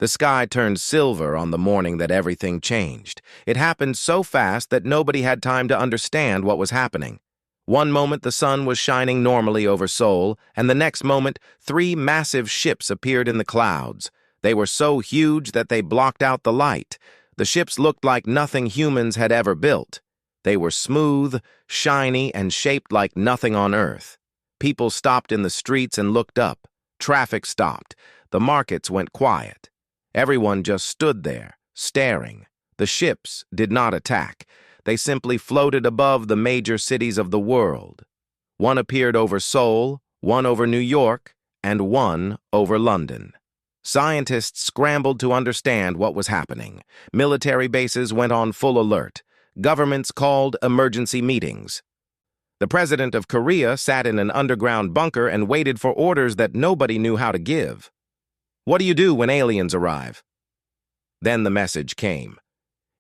The sky turned silver on the morning that everything changed. It happened so fast that nobody had time to understand what was happening. One moment the sun was shining normally over Seoul, and the next moment 3 massive ships appeared in the clouds. They were so huge that they blocked out the light. The ships looked like nothing humans had ever built. They were smooth, shiny, and shaped like nothing on Earth. People stopped in the streets and looked up. Traffic stopped. The markets went quiet. Everyone just stood there, staring. The ships did not attack. They simply floated above the major cities of the world. One appeared over Seoul, one over New York, and one over London. Scientists scrambled to understand what was happening. Military bases went on full alert. Governments called emergency meetings. The president of Korea sat in an underground bunker and waited for orders that nobody knew how to give. What do you do when aliens arrive? Then the message came.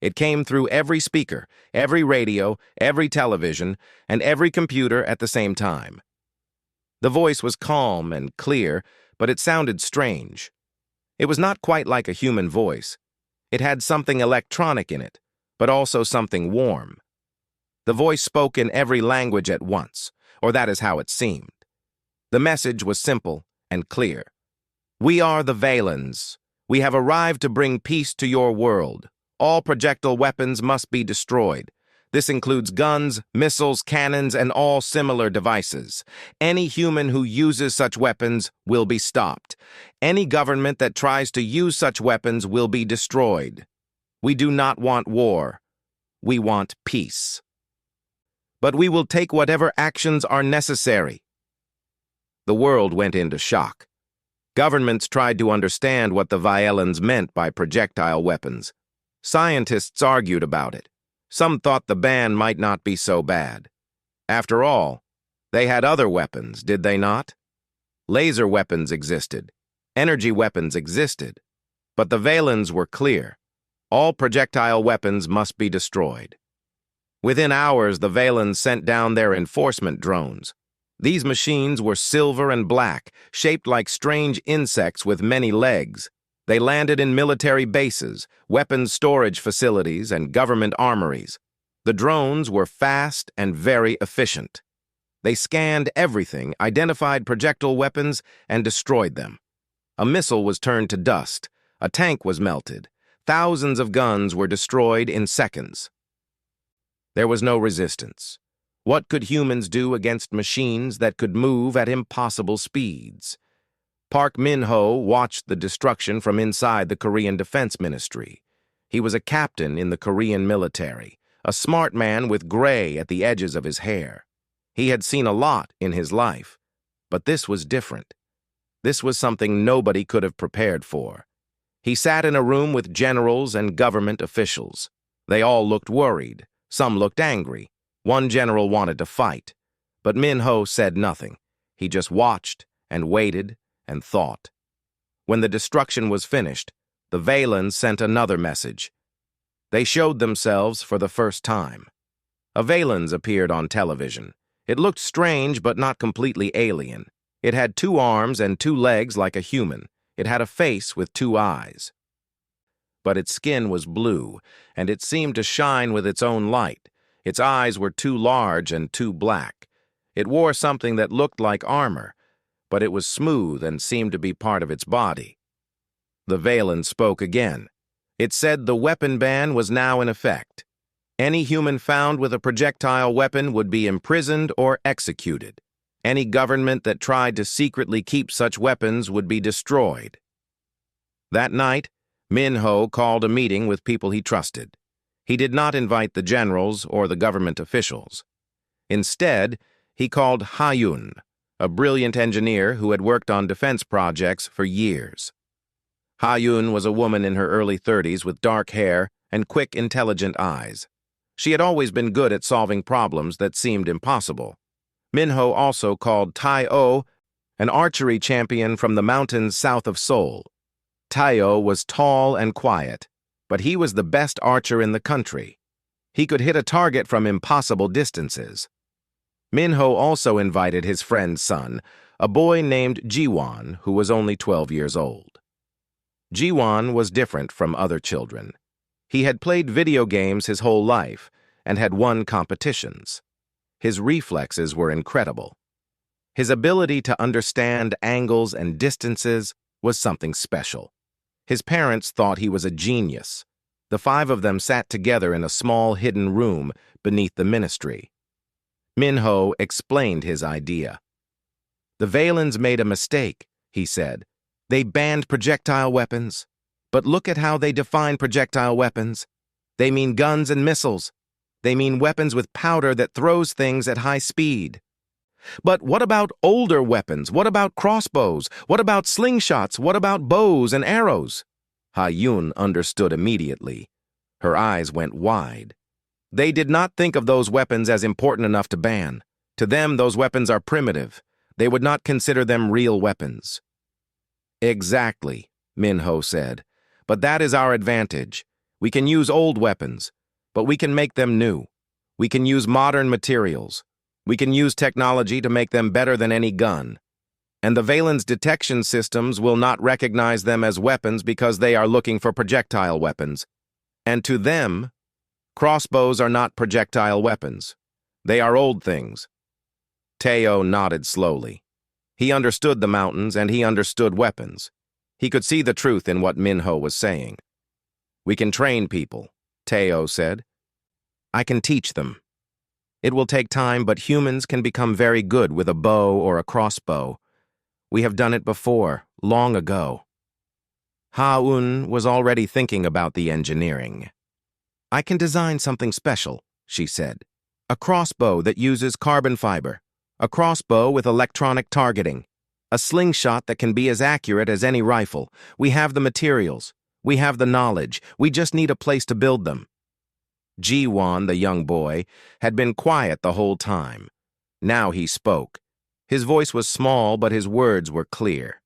It came through every speaker, every radio, every television, and every computer at the same time. The voice was calm and clear, but it sounded strange. It was not quite like a human voice. It had something electronic in it, but also something warm. The voice spoke in every language at once, or that is how it seemed. The message was simple and clear. We are the Valens. We have arrived to bring peace to your world. All projectile weapons must be destroyed. This includes guns, missiles, cannons, and all similar devices. Any human who uses such weapons will be stopped. Any government that tries to use such weapons will be destroyed. We do not want war. We want peace. But we will take whatever actions are necessary. The world went into shock. Governments tried to understand what the Valens meant by projectile weapons. Scientists argued about it. Some thought the ban might not be so bad. After all, they had other weapons, did they not? Laser weapons existed. Energy weapons existed. But the Valens were clear. All projectile weapons must be destroyed. Within hours, the Valens sent down their enforcement drones. These machines were silver and black, shaped like strange insects with many legs. They landed in military bases, weapons storage facilities, and government armories. The drones were fast and very efficient. They scanned everything, identified projectile weapons, and destroyed them. A missile was turned to dust. A tank was melted. Thousands of guns were destroyed in seconds. There was no resistance. What could humans do against machines that could move at impossible speeds? Park Min-ho watched the destruction from inside the Korean Defense Ministry. He was a captain in the Korean military, a smart man with gray at the edges of his hair. He had seen a lot in his life, but this was different. This was something nobody could have prepared for. He sat in a room with generals and government officials. They all looked worried. Some looked angry. One general wanted to fight, but Min-ho said nothing. He just watched and waited and thought. When the destruction was finished, the Valens sent another message. They showed themselves for the first time. A Valens appeared on television. It looked strange but not completely alien. It had 2 arms and 2 legs like a human. It had a face with 2 eyes. But its skin was blue, and it seemed to shine with its own light. Its eyes were too large and too black. It wore something that looked like armor, but it was smooth and seemed to be part of its body. The Valens spoke again. It said the weapon ban was now in effect. Any human found with a projectile weapon would be imprisoned or executed. Any government that tried to secretly keep such weapons would be destroyed. That night, Min-ho called a meeting with people he trusted. He did not invite the generals or the government officials. Instead, he called Ha-yun, a brilliant engineer who had worked on defense projects for years. Ha-yun was a woman in her early 30s with dark hair and quick, intelligent eyes. She had always been good at solving problems that seemed impossible. Min-ho also called Tai-o, an archery champion from the mountains south of Seoul. Tai-o was tall and quiet, but he was the best archer in the country. He could hit a target from impossible distances. Min-ho also invited his friend's son, a boy named Ji-won, who was only 12 years old. Jiwon was different from other children. He had played video games his whole life and had won competitions. His reflexes were incredible. His ability to understand angles and distances was something special. His parents thought he was a genius. The five of them sat together in a small hidden room beneath the ministry. Minho explained his idea. "The Valens made a mistake," he said. "They banned projectile weapons. But look at how they define projectile weapons. They mean guns and missiles. They mean weapons with powder that throws things at high speed. But what about older weapons? What about crossbows? What about slingshots? What about bows and arrows?" Ha-Yun understood immediately. Her eyes went wide. They did not think of those weapons as important enough to ban. To them, those weapons are primitive. They would not consider them real weapons. "Exactly," Minho said. "But that is our advantage. We can use old weapons, but we can make them new. We can use modern materials. We can use technology to make them better than any gun. And the Valens detection systems will not recognize them as weapons because they are looking for projectile weapons. And to them, crossbows are not projectile weapons. They are old things." Teo nodded slowly. He understood the mountains and he understood weapons. He could see the truth in what Minho was saying. "We can train people," Teo said. "I can teach them. It will take time, but humans can become very good with a bow or a crossbow. We have done it before, long ago." Ha-Un was already thinking about the engineering. "I can design something special," she said. "A crossbow that uses carbon fiber. A crossbow with electronic targeting. A slingshot that can be as accurate as any rifle. We have the materials. We have the knowledge. We just need a place to build them." Jiwon, the young boy, had been quiet the whole time. Now he spoke. His voice was small, but his words were clear.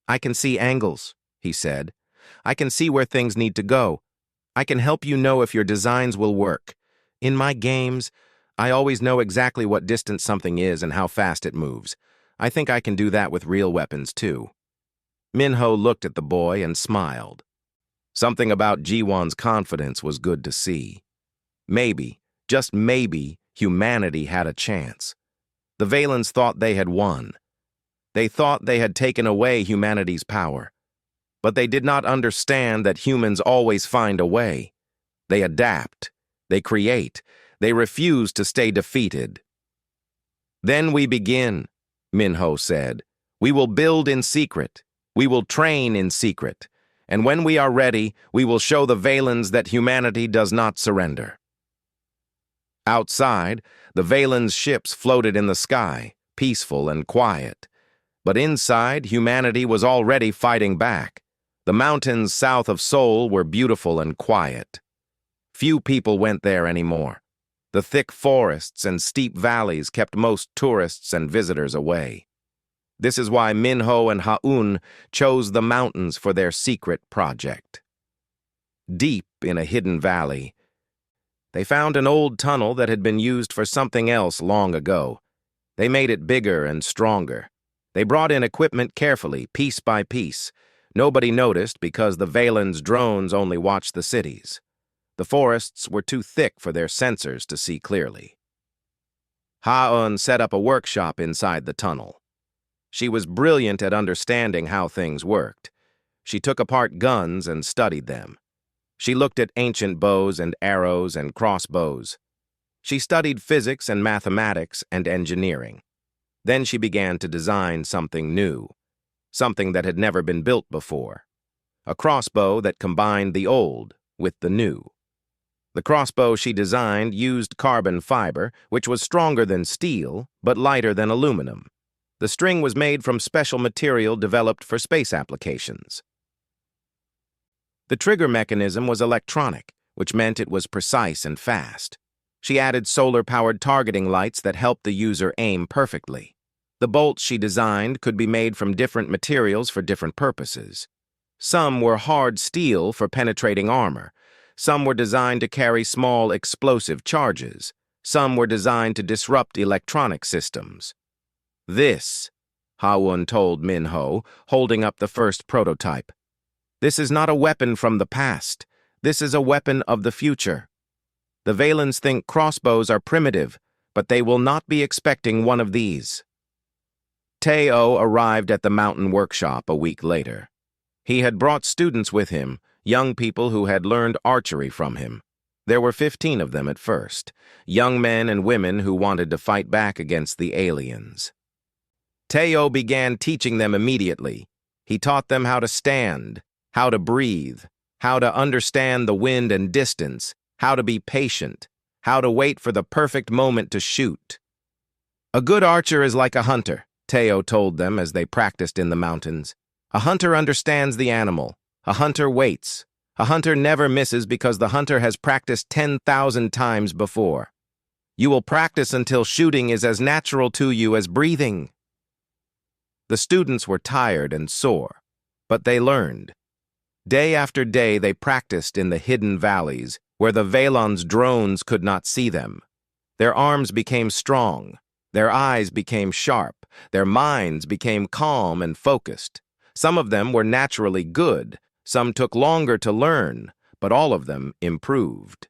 "I can see angles," he said. "I can see where things need to go. I can help you know if your designs will work. In my games, I always know exactly what distance something is and how fast it moves. I think I can do that with real weapons, too." Minho looked at the boy and smiled. Something about Jiwon's confidence was good to see. Maybe, just maybe, humanity had a chance. The Valens thought they had won. They thought they had taken away humanity's power. But they did not understand that humans always find a way. They adapt. They create. They refuse to stay defeated. "Then we begin," Minho said. "We will build in secret. We will train in secret. And when we are ready, we will show the Valens that humanity does not surrender." Outside, the Valens' ships floated in the sky, peaceful and quiet. But inside, humanity was already fighting back. The mountains south of Seoul were beautiful and quiet. Few people went there anymore. The thick forests and steep valleys kept most tourists and visitors away. This is why Minho and Ha-Un chose the mountains for their secret project. Deep in a hidden valley, they found an old tunnel that had been used for something else long ago. They made it bigger and stronger. They brought in equipment carefully, piece by piece. Nobody noticed because the Valens' drones only watched the cities. The forests were too thick for their sensors to see clearly. Ha-Un set up a workshop inside the tunnel. She was brilliant at understanding how things worked. She took apart guns and studied them. She looked at ancient bows and arrows and crossbows. She studied physics and mathematics and engineering. Then she began to design something new, something that had never been built before. A crossbow that combined the old with the new. The crossbow she designed used carbon fiber, which was stronger than steel, but lighter than aluminum. The string was made from special material developed for space applications. The trigger mechanism was electronic, which meant it was precise and fast. She added solar-powered targeting lights that helped the user aim perfectly. The bolts she designed could be made from different materials for different purposes. Some were hard steel for penetrating armor. Some were designed to carry small explosive charges. Some were designed to disrupt electronic systems. "This," Ha-Un told Minho, holding up the first prototype. This is not a weapon from the past. This is a weapon of the future. The Valens think crossbows are primitive, but they will not be expecting one of these. Teo arrived at the mountain workshop a week later. He had brought students with him, young people who had learned archery from him. There were 15 of them at first, young men and women who wanted to fight back against the aliens. Teo began teaching them immediately. He taught them how to stand, how to breathe, how to understand the wind and distance, how to be patient, how to wait for the perfect moment to shoot. A good archer is like a hunter, Teo told them as they practiced in the mountains. A hunter understands the animal. A hunter waits. A hunter never misses because the hunter has practiced 10,000 times before. You will practice until shooting is as natural to you as breathing. The students were tired and sore, but they learned. Day after day they practiced in the hidden valleys, where the Valens drones could not see them. Their arms became strong, their eyes became sharp, their minds became calm and focused. Some of them were naturally good, some took longer to learn, but all of them improved.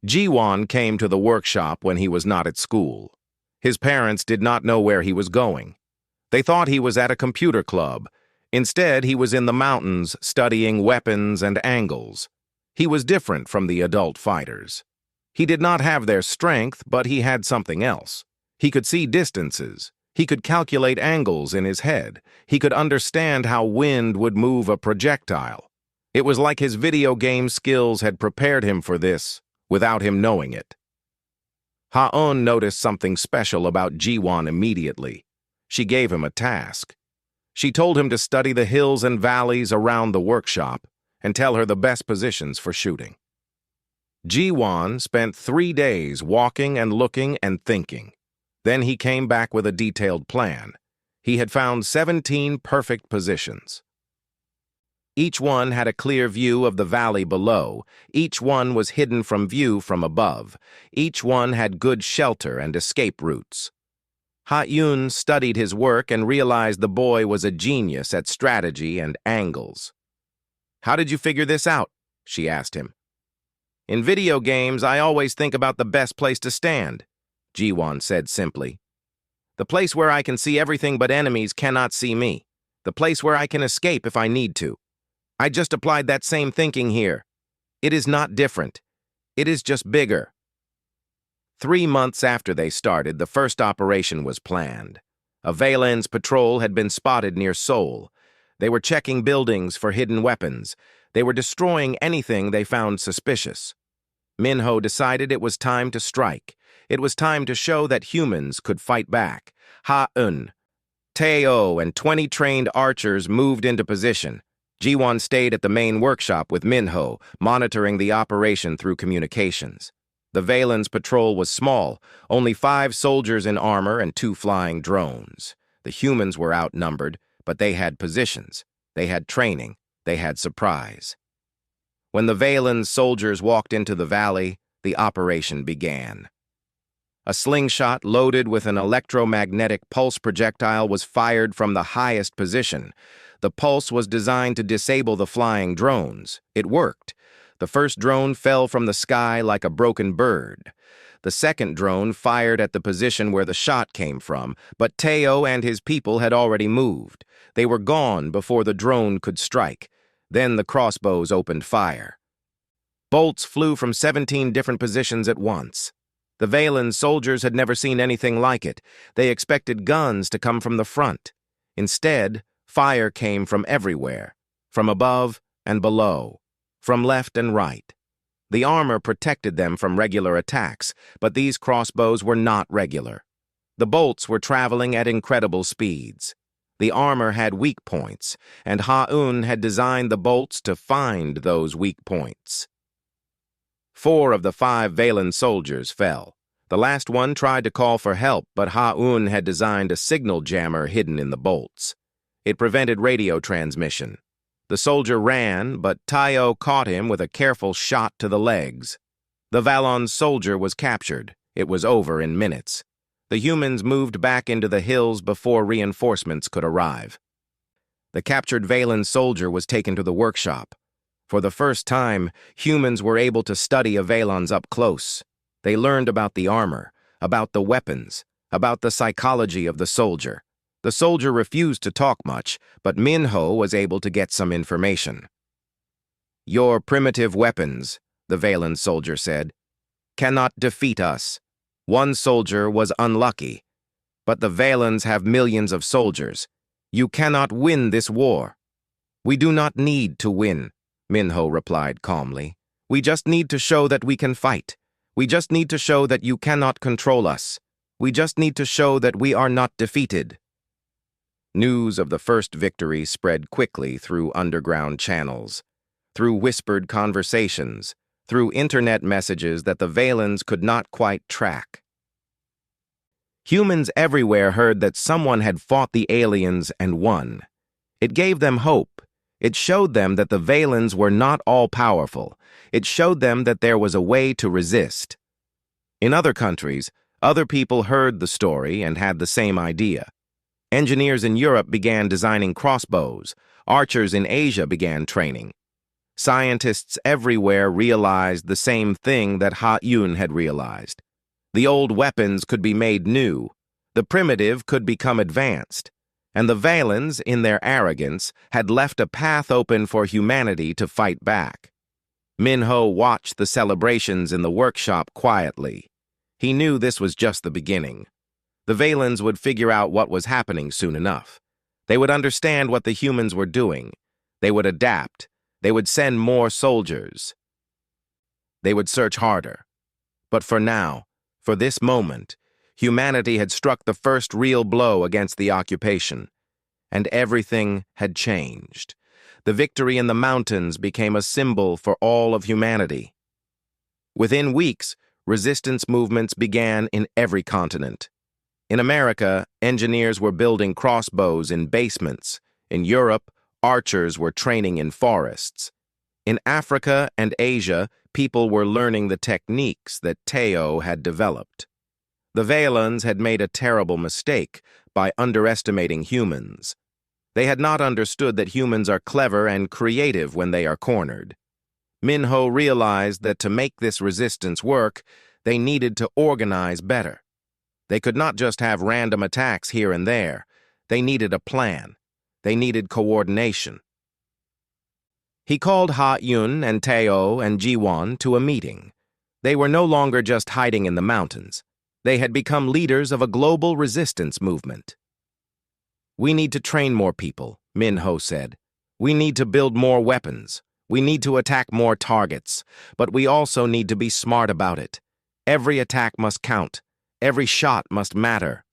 Jiwon came to the workshop when he was not at school. His parents did not know where he was going. They thought he was at a computer club. Instead, he was in the mountains studying weapons and angles. He was different from the adult fighters. He did not have their strength, but he had something else. He could see distances. He could calculate angles in his head. He could understand how wind would move a projectile. It was like his video game skills had prepared him for this, without him knowing it. Ha-eun noticed something special about Jiwon immediately. She gave him a task. She told him to study the hills and valleys around the workshop and tell her the best positions for shooting. Jiwon spent 3 days walking and looking and thinking. Then he came back with a detailed plan. He had found 17 perfect positions. Each one had a clear view of the valley below. Each one was hidden from view from above. Each one had good shelter and escape routes. Ha-eun studied his work and realized the boy was a genius at strategy and angles. "How did you figure this out?" she asked him. "In video games, I always think about the best place to stand," Jiwon said simply. "The place where I can see everything but enemies cannot see me. The place where I can escape if I need to. I just applied that same thinking here. It is not different. It is just bigger." 3 months after they started, the first operation was planned. A Valens patrol had been spotted near Seoul. They were checking buildings for hidden weapons. They were destroying anything they found suspicious. Minho decided it was time to strike. It was time to show that humans could fight back. Ha-eun, Teo, and 20 trained archers moved into position. Jiwon stayed at the main workshop with Minho, monitoring the operation through communications. The Valens patrol was small, only 5 soldiers in armor and 2 flying drones. The humans were outnumbered, but they had positions. They had training. They had surprise. When the Valens soldiers walked into the valley, the operation began. A slingshot loaded with an electromagnetic pulse projectile was fired from the highest position. The pulse was designed to disable the flying drones. It worked. The first drone fell from the sky like a broken bird. The second drone fired at the position where the shot came from, but Teo and his people had already moved. They were gone before the drone could strike. Then the crossbows opened fire. Bolts flew from 17 different positions at once. The Valens soldiers had never seen anything like it. They expected guns to come from the front. Instead, fire came from everywhere, from above and below, from left and right. The armor protected them from regular attacks, but these crossbows were not regular. The bolts were traveling at incredible speeds. The armor had weak points, and Ha-eun had designed the bolts to find those weak points. 4 of the 5 Valens soldiers fell. The last one tried to call for help, but Ha-eun had designed a signal jammer hidden in the bolts. It prevented radio transmission. The soldier ran, but Teo caught him with a careful shot to the legs. The Valens soldier was captured. It was over in minutes. The humans moved back into the hills before reinforcements could arrive. The captured Valen soldier was taken to the workshop. For the first time, humans were able to study a Valens up close. They learned about the armor, about the weapons, about the psychology of the soldier. The soldier refused to talk much, but Minho was able to get some information. "Your primitive weapons," the Valen soldier said, "cannot defeat us. One soldier was unlucky, but the Valens have millions of soldiers. You cannot win this war." "We do not need to win," Minho replied calmly. "We just need to show that we can fight. We just need to show that you cannot control us. We just need to show that we are not defeated." News of the first victory spread quickly through underground channels, through whispered conversations, through internet messages that the Valens could not quite track. Humans everywhere heard that someone had fought the aliens and won. It gave them hope. It showed them that the Valens were not all-powerful. It showed them that there was a way to resist. In other countries, other people heard the story and had the same idea. Engineers in Europe began designing crossbows. Archers in Asia began training. Scientists everywhere realized the same thing that Ha-Yun had realized. The old weapons could be made new. The primitive could become advanced. And the Valens, in their arrogance, had left a path open for humanity to fight back. Minho watched the celebrations in the workshop quietly. He knew this was just the beginning. The Valens would figure out what was happening soon enough. They would understand what the humans were doing. They would adapt. They would send more soldiers. They would search harder. But for now, for this moment, humanity had struck the first real blow against the occupation, and everything had changed. The victory in the mountains became a symbol for all of humanity. Within weeks, resistance movements began in every continent. In America, engineers were building crossbows in basements. In Europe, archers were training in forests. In Africa and Asia, people were learning the techniques that Teo had developed. The Valens had made a terrible mistake by underestimating humans. They had not understood that humans are clever and creative when they are cornered. Minho realized that to make this resistance work, they needed to organize better. They could not just have random attacks here and there. They needed a plan. They needed coordination. He called Ha-Yun and Teo and Ji-won to a meeting. They were no longer just hiding in the mountains. They had become leaders of a global resistance movement. "We need to train more people," Minho said. "We need to build more weapons. We need to attack more targets. But we also need to be smart about it. Every attack must count. Every shot must matter."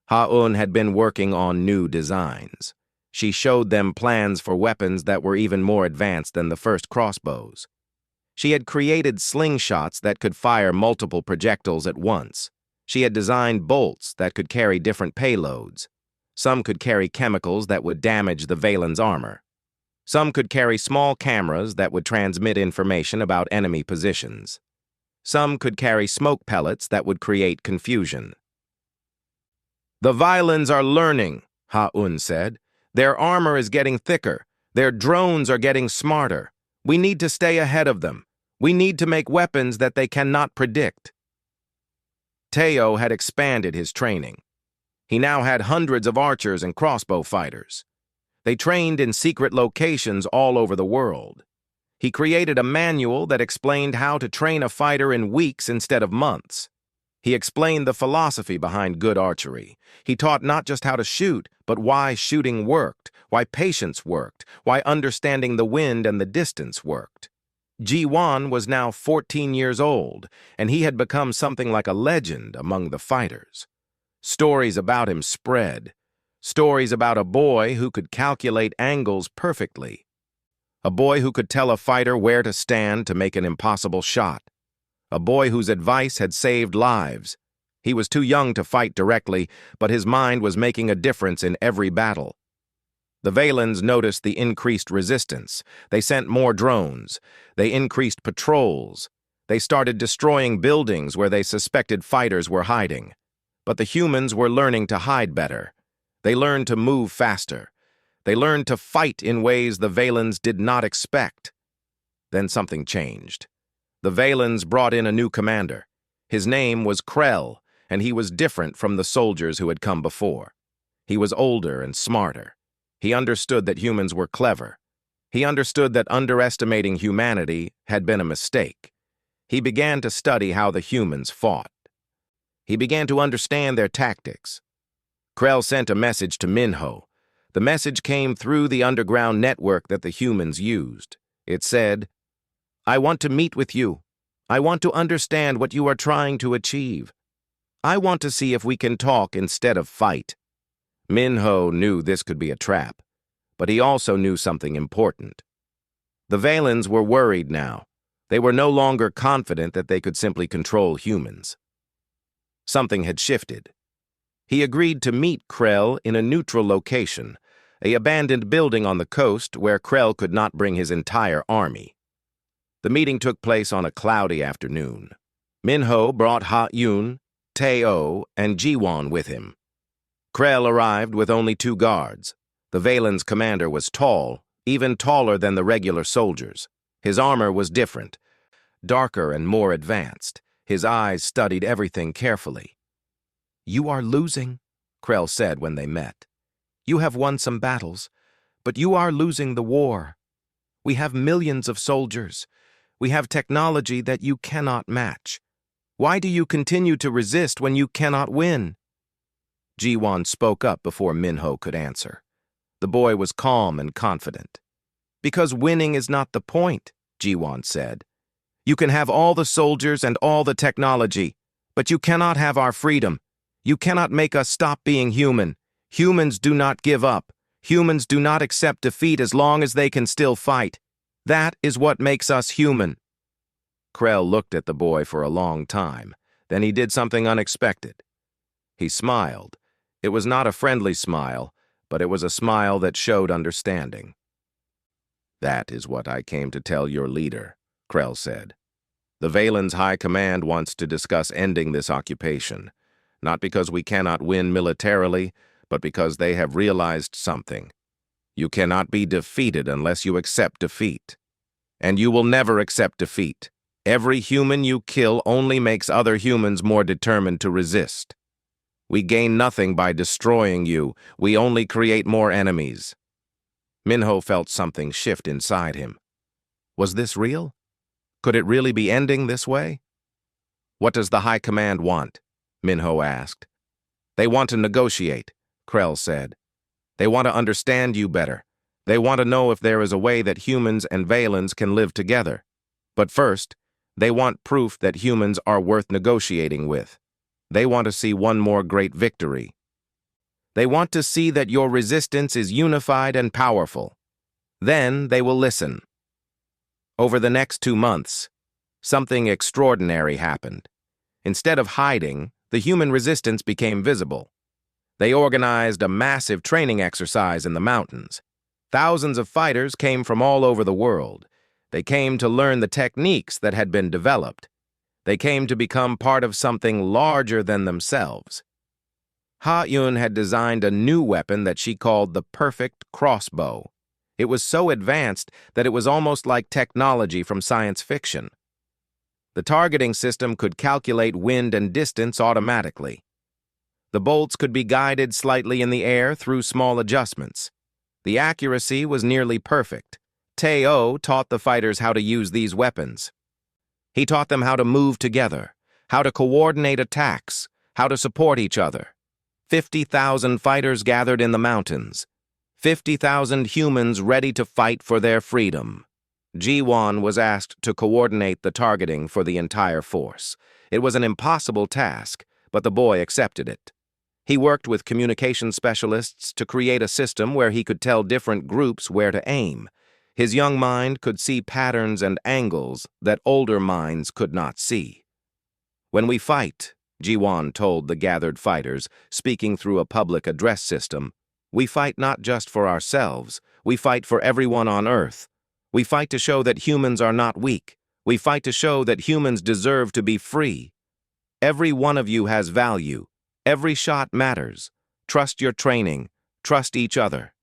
Ha-Yun had been working on new designs. She showed them plans for weapons that were even more advanced than the first crossbows. She had created slingshots that could fire multiple projectiles at once. She had designed bolts that could carry different payloads. Some could carry chemicals that would damage the Valen's armor. Some could carry small cameras that would transmit information about enemy positions. Some could carry smoke pellets that would create confusion. "The Valens are learning," Ha-Yun said. "Their armor is getting thicker. Their drones are getting smarter. We need to stay ahead of them. We need to make weapons that they cannot predict." Teo had expanded his training. He now had hundreds of archers and crossbow fighters. They trained in secret locations all over the world. He created a manual that explained how to train a fighter in weeks instead of months. He explained the philosophy behind good archery. He taught not just how to shoot, but why shooting worked, why patience worked, why understanding the wind and the distance worked. Ji-won was now 14 years old, and he had become something like a legend among the fighters. Stories about him spread. Stories about a boy who could calculate angles perfectly. A boy who could tell a fighter where to stand to make an impossible shot. A boy whose advice had saved lives. He was too young to fight directly, but his mind was making a difference in every battle. The Valens noticed the increased resistance. They sent more drones. They increased patrols. They started destroying buildings where they suspected fighters were hiding. But the humans were learning to hide better. They learned to move faster. They learned to fight in ways the Valens did not expect. Then something changed. The Valens brought in a new commander. His name was Krell, and he was different from the soldiers who had come before. He was older and smarter. He understood that humans were clever. He understood that underestimating humanity had been a mistake. He began to study how the humans fought. He began to understand their tactics. Krell sent a message to Minho. The message came through the underground network that the humans used. It said, "I want to meet with you. I want to understand what you are trying to achieve. I want to see if we can talk instead of fight." Minho knew this could be a trap, but he also knew something important. The Valens were worried now. They were no longer confident that they could simply control humans. Something had shifted. He agreed to meet Krell in a neutral location, an abandoned building on the coast where Krell could not bring his entire army. The meeting took place on a cloudy afternoon. Minho brought Ha-Yun, Tae-O, and Ji-Won with him. Krell arrived with only 2 guards. The Valen's commander was tall, even taller than the regular soldiers. His armor was different, darker and more advanced. His eyes studied everything carefully. "You are losing," Krell said when they met. "You have won some battles, but you are losing the war. We have millions of soldiers. We have technology that you cannot match. Why do you continue to resist when you cannot win?" Ji-Won spoke up before Minho could answer. The boy was calm and confident. "Because winning is not the point," Ji-Won said. "You can have all the soldiers and all the technology, but you cannot have our freedom. You cannot make us stop being human. Humans do not give up. Humans do not accept defeat as long as they can still fight. That is what makes us human." Krell looked at the boy for a long time. Then he did something unexpected. He smiled. It was not a friendly smile, but it was a smile that showed understanding. "That is what I came to tell your leader," Krell said. "The Valen's High Command wants to discuss ending this occupation, not because we cannot win militarily, but because they have realized something. You cannot be defeated unless you accept defeat. And you will never accept defeat. Every human you kill only makes other humans more determined to resist. We gain nothing by destroying you. We only create more enemies." Minho felt something shift inside him. Was this real? Could it really be ending this way? "What does the High Command want?" Minho asked. "They want to negotiate," Krell said. "They want to understand you better. They want to know if there is a way that humans and Valens can live together. But first, they want proof that humans are worth negotiating with. They want to see one more great victory. They want to see that your resistance is unified and powerful. Then they will listen." Over the next 2 months, something extraordinary happened. Instead of hiding, the human resistance became visible. They organized a massive training exercise in the mountains. Thousands of fighters came from all over the world. They came to learn the techniques that had been developed. They came to become part of something larger than themselves. Ha-Yun had designed a new weapon that she called the perfect crossbow. It was so advanced that it was almost like technology from science fiction. The targeting system could calculate wind and distance automatically. The bolts could be guided slightly in the air through small adjustments. The accuracy was nearly perfect. Tae-O taught the fighters how to use these weapons. He taught them how to move together, how to coordinate attacks, how to support each other. 50,000 fighters gathered in the mountains. 50,000 humans ready to fight for their freedom. Ji-Won was asked to coordinate the targeting for the entire force. It was an impossible task, but the boy accepted it. He worked with communication specialists to create a system where he could tell different groups where to aim. His young mind could see patterns and angles that older minds could not see. "When we fight," Ji-Won told the gathered fighters, speaking through a public address system, "we fight not just for ourselves, we fight for everyone on Earth. We fight to show that humans are not weak. We fight to show that humans deserve to be free. Every one of you has value. Every shot matters. Trust your training. Trust each other."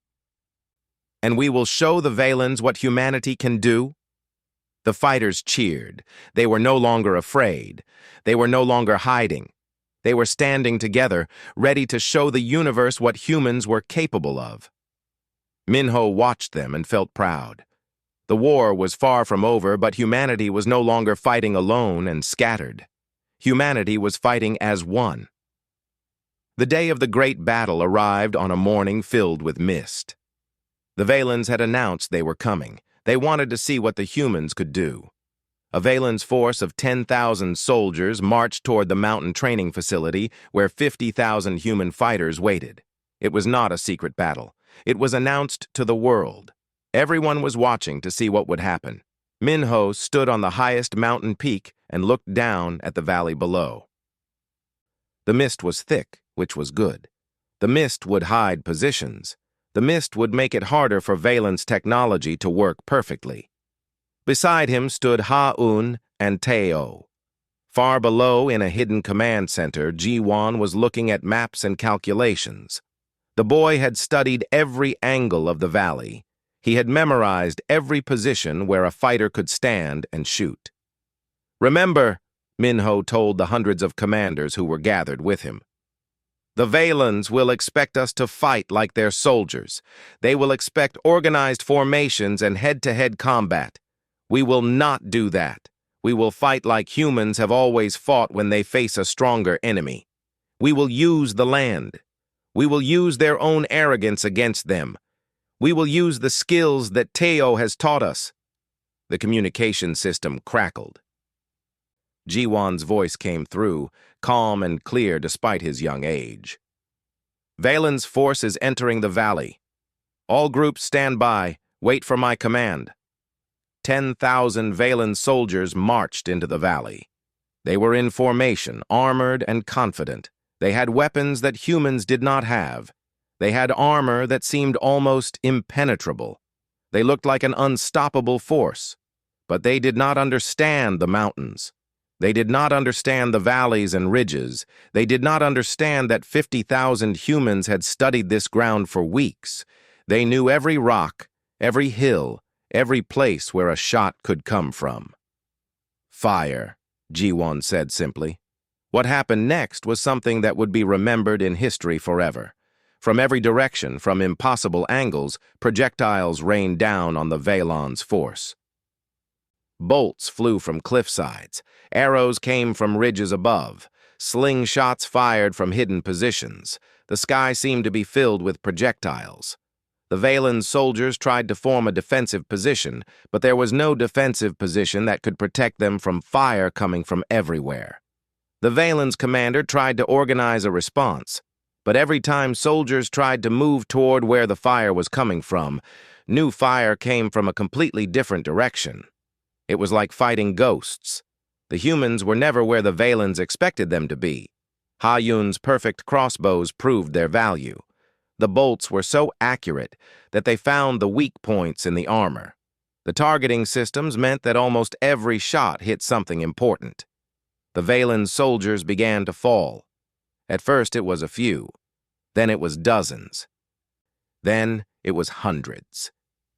and we will show the Valens what humanity can do." The fighters cheered. They were no longer afraid. They were no longer hiding. They were standing together, ready to show the universe what humans were capable of. Minho watched them and felt proud. The war was far from over, but humanity was no longer fighting alone and scattered. Humanity was fighting as one. The day of the great battle arrived on a morning filled with mist. The Valens had announced they were coming. They wanted to see what the humans could do. A Valens force of 10,000 soldiers marched toward the mountain training facility where 50,000 human fighters waited. It was not a secret battle. It was announced to the world. Everyone was watching to see what would happen. Minho stood on the highest mountain peak and looked down at the valley below. The mist was thick, which was good. The mist would hide positions. The mist would make it harder for Valens technology to work perfectly. Beside him stood Ha-Un and Teo. Far below, in a hidden command center, Ji-Wan was looking at maps and calculations. The boy had studied every angle of the valley. He had memorized every position where a fighter could stand and shoot. "Remember," Minho told the hundreds of commanders who were gathered with him, "the Valens will expect us to fight like their soldiers. They will expect organized formations and head-to-head combat. We will not do that. We will fight like humans have always fought when they face a stronger enemy. We will use the land. We will use their own arrogance against them. We will use the skills that Teo has taught us." The communication system crackled. Ji-Wan's voice came through, calm and clear despite his young age. "Valens' force is entering the valley. All groups stand by. Wait for my command." 10,000 Valens soldiers marched into the valley. They were in formation, armored and confident. They had weapons that humans did not have. They had armor that seemed almost impenetrable. They looked like an unstoppable force. But they did not understand the mountains. They did not understand the valleys and ridges. They did not understand that 50,000 humans had studied this ground for weeks. They knew every rock, every hill, every place where a shot could come from. "Fire," Ji-Wan said simply. What happened next was something that would be remembered in history forever. From every direction, from impossible angles, projectiles rained down on the Valens' force. Bolts flew from cliff sides. Arrows came from ridges above. Slingshots fired from hidden positions. The sky seemed to be filled with projectiles. The Valens soldiers tried to form a defensive position, but there was no defensive position that could protect them from fire coming from everywhere. The Valens commander tried to organize a response, but every time soldiers tried to move toward where the fire was coming from, new fire came from a completely different direction. It was like fighting ghosts. The humans were never where the Valens expected them to be. Ha-Yun's perfect crossbows proved their value. The bolts were so accurate that they found the weak points in the armor. The targeting systems meant that almost every shot hit something important. The Valens soldiers began to fall. At first it was a few. Then it was dozens. Then it was hundreds.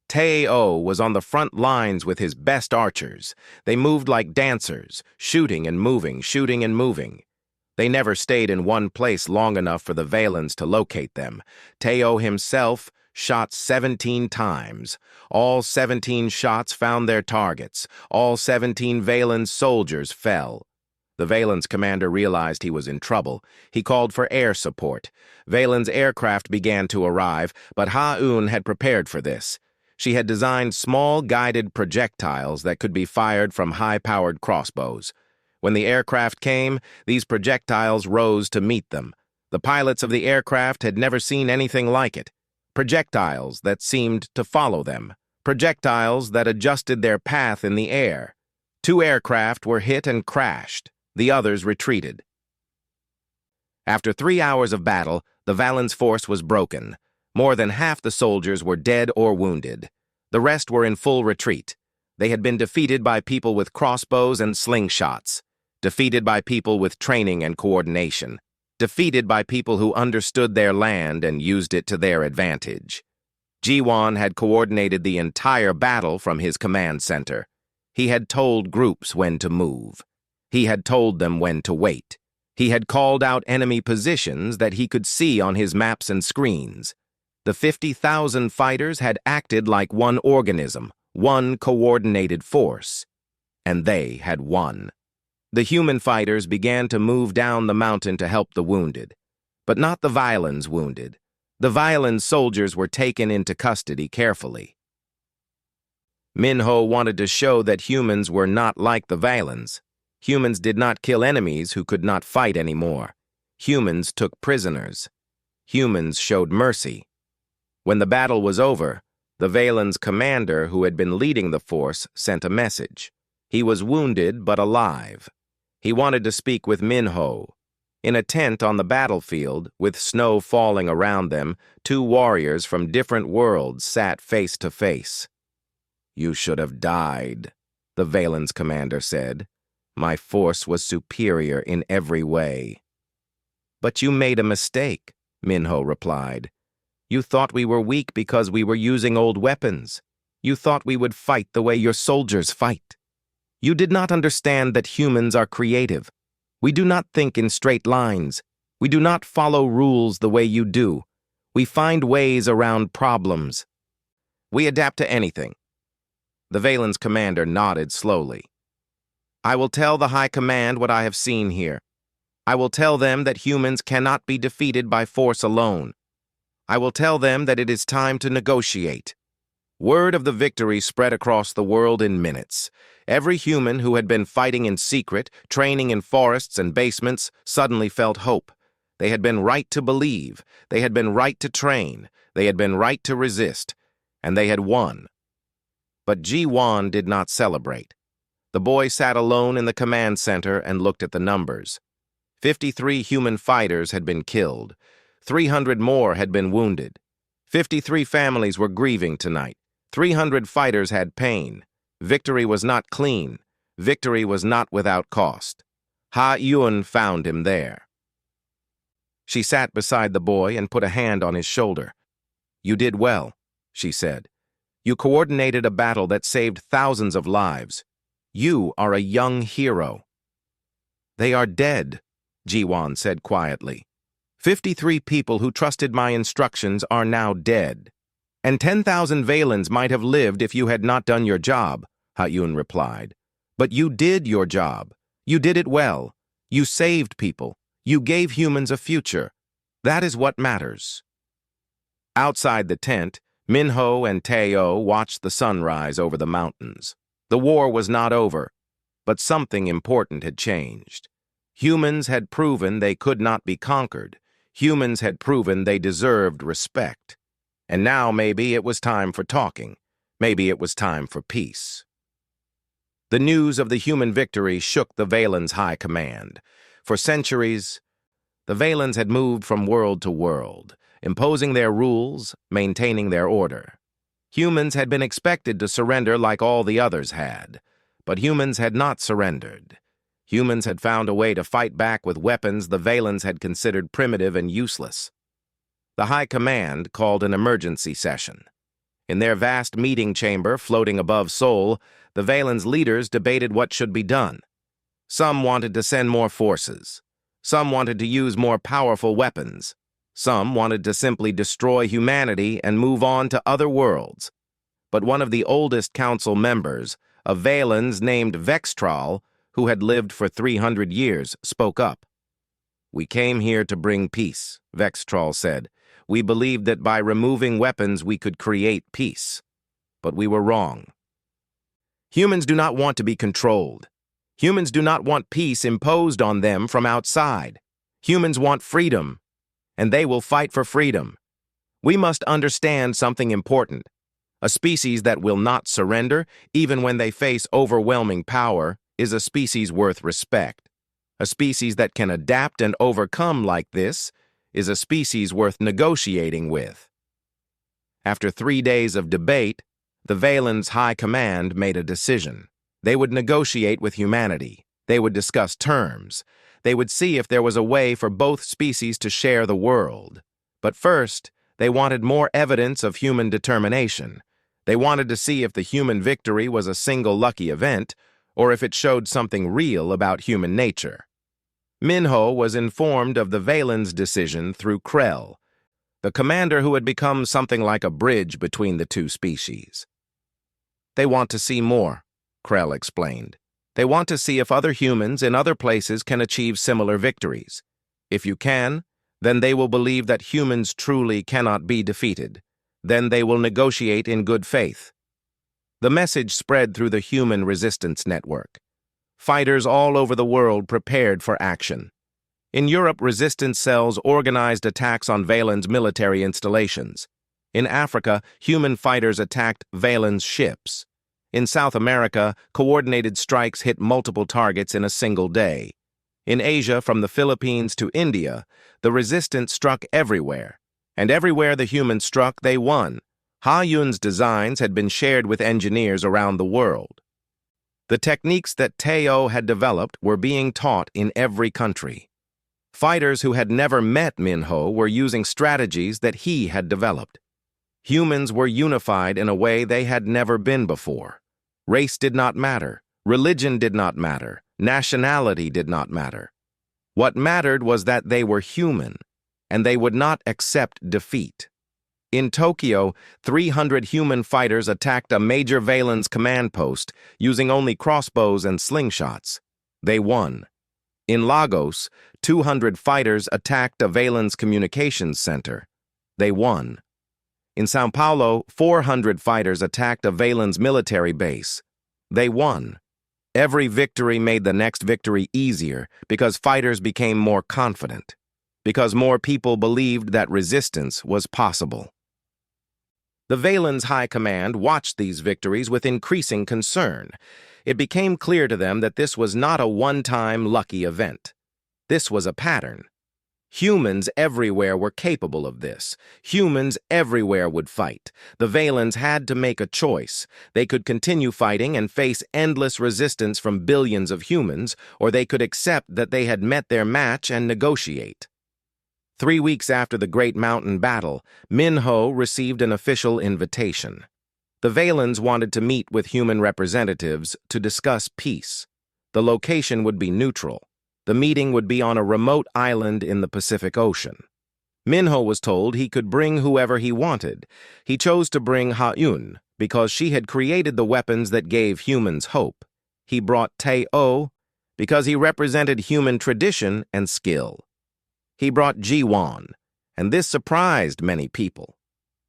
Teo was on the front lines with his best archers. They moved like dancers, shooting and moving, shooting and moving. They never stayed in one place long enough for the Valens to locate them. Teo himself shot 17 times. All 17 shots found their targets. All 17 Valens soldiers fell. The Valens commander realized he was in trouble. He called for air support. Valens aircraft began to arrive, but Ha-Un had prepared for this. She had designed small guided projectiles that could be fired from high-powered crossbows. When the aircraft came, these projectiles rose to meet them. The pilots of the aircraft had never seen anything like it. Projectiles that seemed to follow them. Projectiles that adjusted their path in the air. 2 aircraft were hit and crashed. The others retreated. After 3 hours of battle, the Valens force was broken. More than half the soldiers were dead or wounded. The rest were in full retreat. They had been defeated by people with crossbows and slingshots. Defeated by people with training and coordination. Defeated by people who understood their land and used it to their advantage. Jiwan had coordinated the entire battle from his command center. He had told groups when to move. He had told them when to wait. He had called out enemy positions that he could see on his maps and screens. The 50,000 fighters had acted like one organism, one coordinated force. And they had won. The human fighters began to move down the mountain to help the wounded. But not the Violins wounded. The Violins soldiers were taken into custody carefully. Minho wanted to show that humans were not like the Violins. Humans did not kill enemies who could not fight anymore. Humans took prisoners. Humans showed mercy. When the battle was over, the Valen's commander, who had been leading the force, sent a message. He was wounded but alive. He wanted to speak with Minho. In a tent on the battlefield, with snow falling around them, two warriors from different worlds sat face to face. "You should have died," the Valen's commander said. "My force was superior in every way." "But you made a mistake," Minho replied. "You thought we were weak because we were using old weapons. You thought we would fight the way your soldiers fight. You did not understand that humans are creative. We do not think in straight lines. We do not follow rules the way you do. We find ways around problems. We adapt to anything." The Valen's commander nodded slowly. "I will tell the High Command what I have seen here. I will tell them that humans cannot be defeated by force alone. I will tell them that it is time to negotiate." Word of the victory spread across the world in minutes. Every human who had been fighting in secret, training in forests and basements, suddenly felt hope. They had been right to believe. They had been right to train. They had been right to resist. And they had won. But Ji-Wan did not celebrate. The boy sat alone in the command center and looked at the numbers. 53 human fighters had been killed. 300 more had been wounded. 53 families were grieving tonight. 300 fighters had pain. Victory was not clean. Victory was not without cost. Ha-Yun found him there. She sat beside the boy and put a hand on his shoulder. "You did well," she said. "You coordinated a battle that saved thousands of lives. You are a young hero." "They are dead," Ji-Wan said quietly. 53 people who trusted my instructions are now dead. And 10,000 Valens might have lived if you had not done your job, Ha-Yun replied. But you did your job. You did it well. You saved people. You gave humans a future. That is what matters. Outside the tent, Minho and Teo watched the sunrise over the mountains. The war was not over, but something important had changed. Humans had proven they could not be conquered. Humans had proven they deserved respect. And now maybe it was time for talking. Maybe it was time for peace. The news of the human victory shook the Valen's high command. For centuries, the Valens had moved from world to world, imposing their rules, maintaining their order. Humans had been expected to surrender like all the others had, but humans had not surrendered. Humans had found a way to fight back with weapons the Valens had considered primitive and useless. The High Command called an emergency session. In their vast meeting chamber floating above Seoul, the Valens leaders debated what should be done. Some wanted to send more forces. Some wanted to use more powerful weapons. Some wanted to simply destroy humanity and move on to other worlds. But one of the oldest council members, a Valens named Vextral, who had lived for 300 years, spoke up. "We came here to bring peace," Vextral said. "We believed that by removing weapons we could create peace. But we were wrong. Humans do not want to be controlled. Humans do not want peace imposed on them from outside. Humans want freedom, and they will fight for freedom. We must understand something important. A species that will not surrender, even when they face overwhelming power, is a species worth respect. A species that can adapt and overcome like this is a species worth negotiating with." After 3 days of debate, the Valen's High Command made a decision. They would negotiate with humanity. They would discuss terms. They would see if there was a way for both species to share the world. But first, They wanted more evidence of human determination. They wanted to see if the human victory was a single lucky event, or if it showed something real about human nature. Minho was informed of the Valen's decision through Krell, the commander who had become something like a bridge between the two species. They want to see more, Krell explained. They want to see if other humans in other places can achieve similar victories. If you can, then they will believe that humans truly cannot be defeated. Then they will negotiate in good faith. The message spread through the human resistance network. Fighters all over the world prepared for action. In Europe, resistance cells organized attacks on Valen's military installations. In Africa, human fighters attacked Valen's ships. In South America, coordinated strikes hit multiple targets in a single day. In Asia, from the Philippines to India, the resistance struck everywhere. And everywhere the humans struck, they won. Ha Yun's designs had been shared with engineers around the world. The techniques that Teo had developed were being taught in every country. Fighters who had never met Minho were using strategies that he had developed. Humans were unified in a way they had never been before. Race did not matter. Religion did not matter. Nationality did not matter. What mattered was that they were human, and they would not accept defeat. In Tokyo, 300 human fighters attacked a major Valen's command post using only crossbows and slingshots. They won. In Lagos, 200 fighters attacked a Valen's communications center. They won. In São Paulo, 400 fighters attacked a Valen's military base. They won. Every victory made the next victory easier because fighters became more confident, because more people believed that resistance was possible. The Valen's High Command watched these victories with increasing concern. It became clear to them that this was not a one-time lucky event. This was a pattern. Humans everywhere were capable of this. Humans everywhere would fight. The Valens had to make a choice. They could continue fighting and face endless resistance from billions of humans, or they could accept that they had met their match and negotiate. 3 weeks after the Great Mountain Battle, Minho received an official invitation. The Valens wanted to meet with human representatives to discuss peace. The location would be neutral. The meeting would be on a remote island in the Pacific Ocean. Minho was told he could bring whoever he wanted. He chose to bring Ha-Yun because she had created the weapons that gave humans hope. He brought Tae-O because he represented human tradition and skill. He brought Ji-Won, and this surprised many people.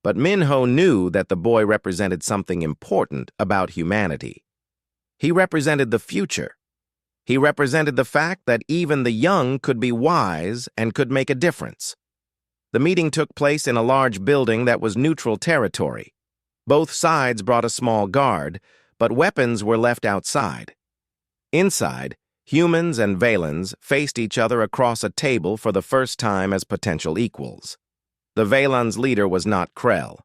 But Minho knew that the boy represented something important about humanity. He represented the future. He represented the fact that even the young could be wise and could make a difference. The meeting took place in a large building that was neutral territory. Both sides brought a small guard, but weapons were left outside. Inside, humans and Valens faced each other across a table for the first time as potential equals. The Valen's leader was not Krell.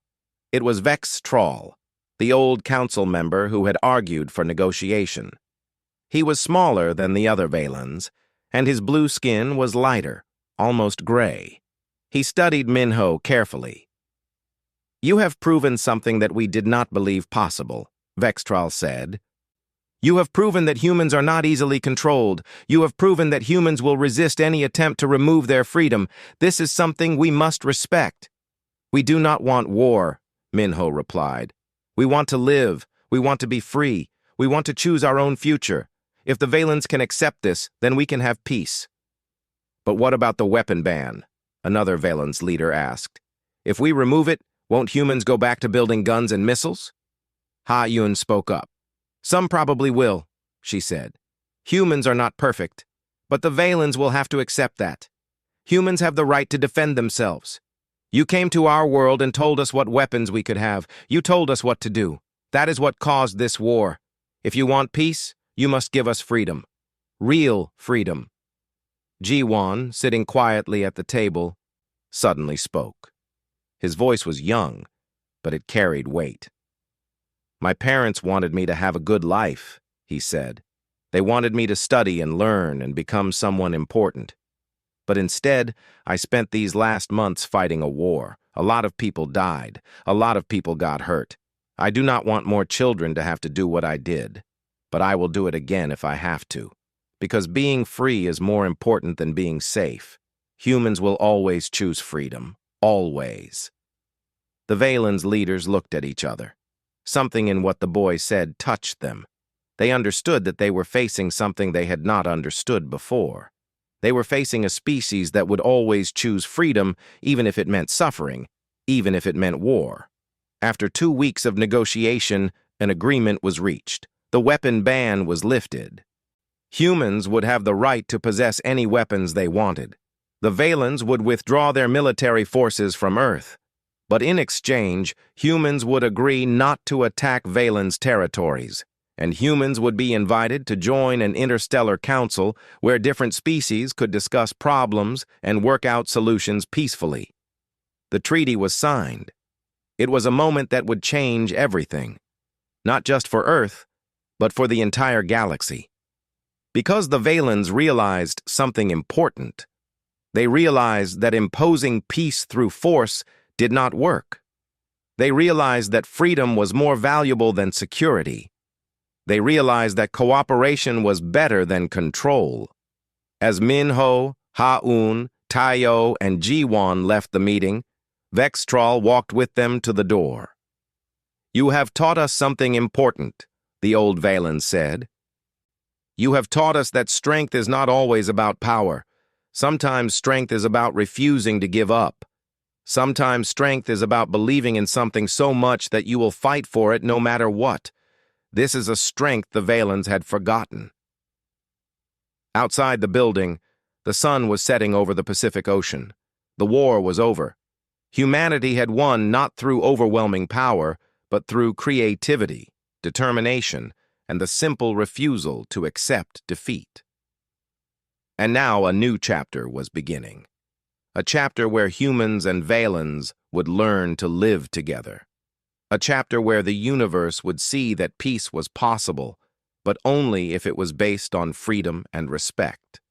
It was Vex Troll, the old council member who had argued for negotiation. He was smaller than the other Valens, and his blue skin was lighter, almost gray. He studied Minho carefully. "You have proven something that we did not believe possible," Vextral said. "You have proven that humans are not easily controlled. You have proven that humans will resist any attempt to remove their freedom. This is something we must respect." "We do not want war," Minho replied. "We want to live. We want to be free. We want to choose our own future. If the Valens can accept this, then we can have peace." "But what about the weapon ban?" another Valens leader asked. "If we remove it, won't humans go back to building guns and missiles?" Ha-Yun spoke up. "Some probably will," she said. "Humans are not perfect, but the Valens will have to accept that. Humans have the right to defend themselves. You came to our world and told us what weapons we could have. You told us what to do. That is what caused this war. If you want peace, you must give us freedom. Real freedom." Ji-Won, sitting quietly at the table, suddenly spoke. His voice was young, but it carried weight. "My parents wanted me to have a good life," he said. "They wanted me to study and learn and become someone important. But instead, I spent these last months fighting a war. A lot of people died. A lot of people got hurt. I do not want more children to have to do what I did. But I will do it again if I have to. Because being free is more important than being safe. Humans will always choose freedom. Always. The Valen's leaders looked at each other. Something in what the boy said touched them. They understood that they were facing something they had not understood before. They were facing a species that would always choose freedom, even if it meant suffering, even if it meant war. After 2 weeks of negotiation, an agreement was reached. The weapon ban was lifted. Humans would have the right to possess any weapons they wanted. The Valens would withdraw their military forces from Earth. But in exchange, humans would agree not to attack Valen's territories, and humans would be invited to join an interstellar council where different species could discuss problems and work out solutions peacefully. The treaty was signed. It was a moment that would change everything, not just for Earth, but for the entire galaxy. Because the Valens realized something important. They realized that imposing peace through force did not work. They realized that freedom was more valuable than security. They realized that cooperation was better than control. As Minho, Ha-Un, Tayo, and Ji-Won left the meeting, Vextral walked with them to the door. "You have taught us something important," the old Valen said. "You have taught us that strength is not always about power. Sometimes strength is about refusing to give up. Sometimes strength is about believing in something so much that you will fight for it no matter what. This is a strength the Valens had forgotten." Outside the building, the sun was setting over the Pacific Ocean. The war was over. Humanity had won not through overwhelming power, but through creativity, determination, and the simple refusal to accept defeat. And now a new chapter was beginning. A chapter where humans and Valens would learn to live together. A chapter where the universe would see that peace was possible, but only if it was based on freedom and respect.